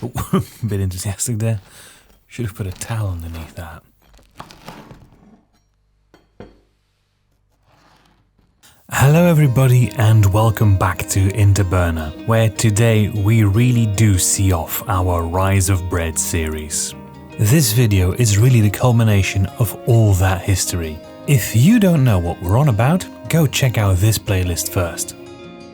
Oh, a bit enthusiastic there. Should have put a towel underneath that. Hello everybody and welcome back to Interburner, where today we really do see off our Rise of Bread series. This video is really the culmination of all that history. If you don't know what we're on about, go check out this playlist first.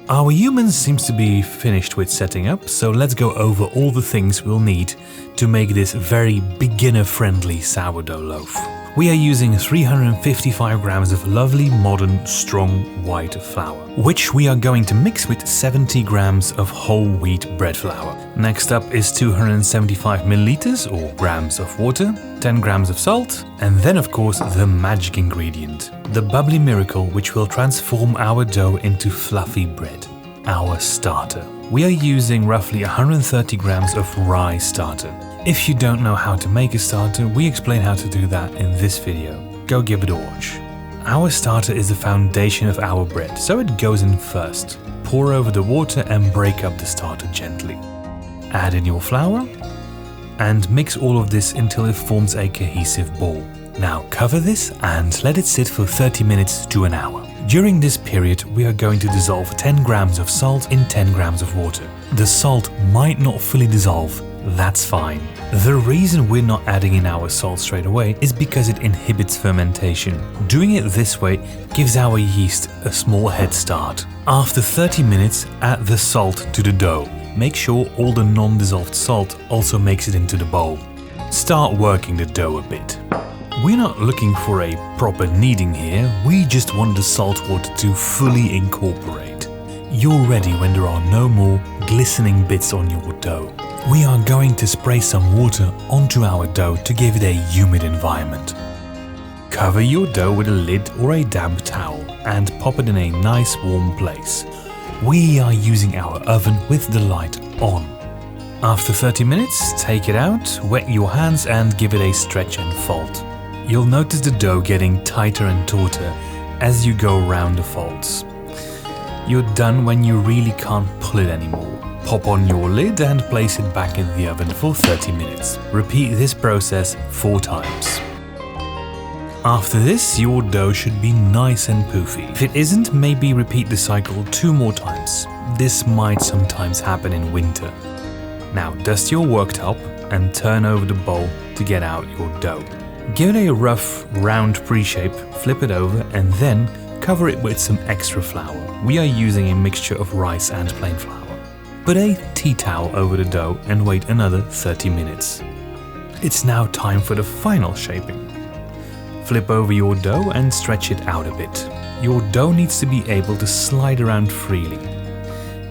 Our humans seems to be finished with setting up, so let's go over all the things we'll need to make this very beginner-friendly sourdough loaf. We are using 355 grams of lovely, modern, strong white flour, which we are going to mix with 70 grams of whole wheat bread flour. Next up is 275 milliliters or grams of water, 10 grams of salt, and then of course the magic ingredient, the bubbly miracle which will transform our dough into fluffy bread, our starter. We are using roughly 130 grams of rye starter. If you don't know how to make a starter, we explain how to do that in this video. Go give it a watch. Our starter is the foundation of our bread, so it goes in first. Pour over the water and break up the starter gently. Add in your flour and mix all of this until it forms a cohesive ball. Now cover this and let it sit for 30 minutes to an hour. During this period, we are going to dissolve 10 grams of salt in 10 grams of water. The salt might not fully dissolve. That's fine. The reason we're not adding in our salt straight away is because it inhibits fermentation. Doing it this way gives our yeast a small head start. After 30 minutes, add the salt to the dough. Make sure all the non-dissolved salt also makes it into the bowl. Start working the dough a bit. We're not looking for a proper kneading here, we just want the salt water to fully incorporate. You're ready when there are no more glistening bits on your dough. We are going to spray some water onto our dough to give it a humid environment. Cover your dough with a lid or a damp towel and pop it in a nice warm place. We are using our oven with the light on. After 30 minutes, take it out, wet your hands and give it a stretch and fold. You'll notice the dough getting tighter and tauter as you go around the folds. You're done when you really can't pull it anymore. Pop on your lid and place it back in the oven for 30 minutes. Repeat this process 4 times. After this, your dough should be nice and poofy. If it isn't, maybe repeat the cycle 2 more times. This might sometimes happen in winter. Now dust your worktop and turn over the bowl to get out your dough. Give it a rough, round pre-shape, flip it over and then cover it with some extra flour. We are using a mixture of rice and plain flour. Put a tea towel over the dough and wait another 30 minutes. It's now time for the final shaping. Flip over your dough and stretch it out a bit. Your dough needs to be able to slide around freely.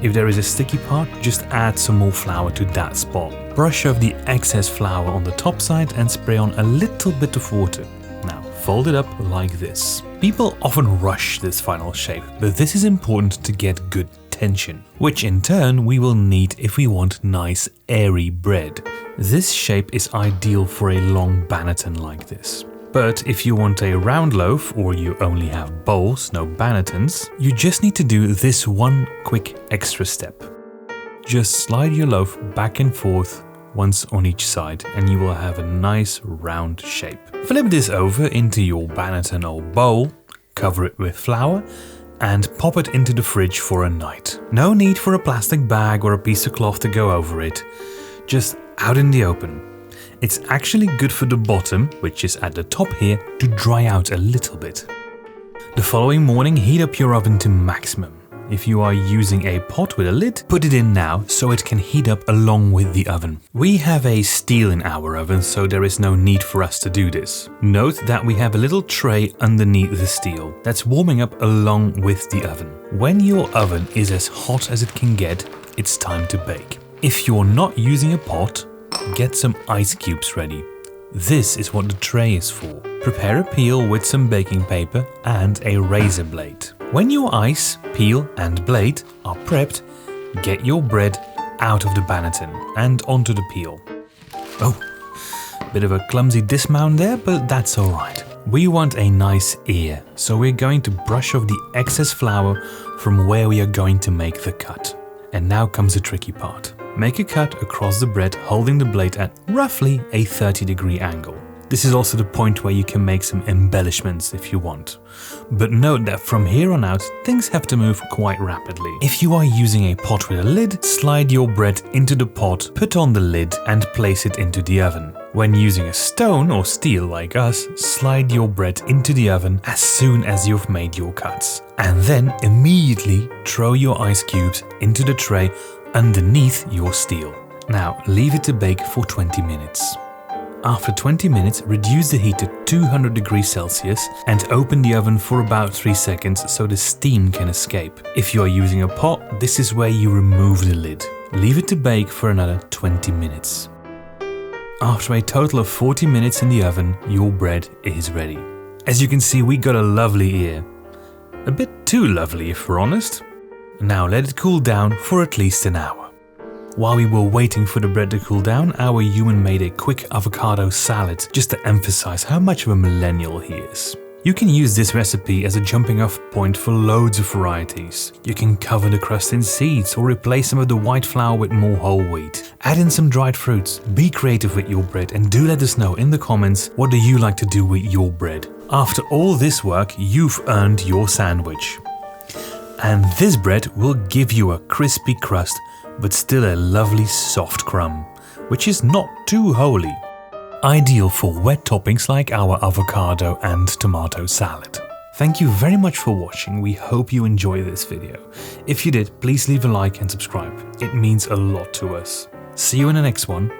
If there is a sticky part, just add some more flour to that spot. Brush off the excess flour on the top side and spray on a little bit of water. Now fold it up like this. People often rush this final shape, but this is important to get good tension, which in turn we will need if we want nice airy bread. This shape is ideal for a long banneton like this. But if you want a round loaf or you only have bowls, no bannetons, you just need to do this one quick extra step. Just slide your loaf back and forth once on each side and you will have a nice round shape. Flip this over into your banneton or bowl, cover it with flour and pop it into the fridge for a night. No need for a plastic bag or a piece of cloth to go over it, just out in the open. It's actually good for the bottom, which is at the top here, to dry out a little bit. The following morning, heat up your oven to maximum. If you are using a pot with a lid, put it in now so it can heat up along with the oven. We have a steel in our oven, so there is no need for us to do this. Note that we have a little tray underneath the steel that's warming up along with the oven. When your oven is as hot as it can get, it's time to bake. If you're not using a pot, get some ice cubes ready. This is what the tray is for. Prepare a peel with some baking paper and a razor blade. When your ice, peel and blade are prepped, get your bread out of the banneton and onto the peel. Oh, bit of a clumsy dismount there, but that's alright. We want a nice ear, so we're going to brush off the excess flour from where we are going to make the cut. And now comes the tricky part. make a cut across the bread holding the blade at roughly a 30-degree angle. This is also the point where you can make some embellishments if you want. But note that from here on out, things have to move quite rapidly. If you are using a pot with a lid, slide your bread into the pot, put on the lid and place it into the oven. When using a stone or steel like us, slide your bread into the oven as soon as you've made your cuts. And then immediately throw your ice cubes into the tray underneath your steel. Now leave it to bake for 20 minutes. After 20 minutes, reduce the heat to 200 degrees Celsius and open the oven for about 3 seconds so the steam can escape. If you are using a pot, this is where you remove the lid. Leave it to bake for another 20 minutes. After a total of 40 minutes in the oven, your bread is ready. As you can see, we got a lovely ear. A bit too lovely if we're honest. Now let it cool down for at least an hour. While we were waiting for the bread to cool down, our human made a quick avocado salad just to emphasize how much of a millennial he is. You can use this recipe as a jumping off point for loads of varieties. You can cover the crust in seeds or replace some of the white flour with more whole wheat. Add in some dried fruits. Be creative with your bread and do let us know in the comments what do you like to do with your bread. After all this work, you've earned your sandwich. And this bread will give you a crispy crust but still a lovely soft crumb, which is not too holy. Ideal for wet toppings like our avocado and tomato salad. Thank you very much for watching, we hope you enjoy this video. If you did, please leave a like and subscribe, it means a lot to us. See you in the next one.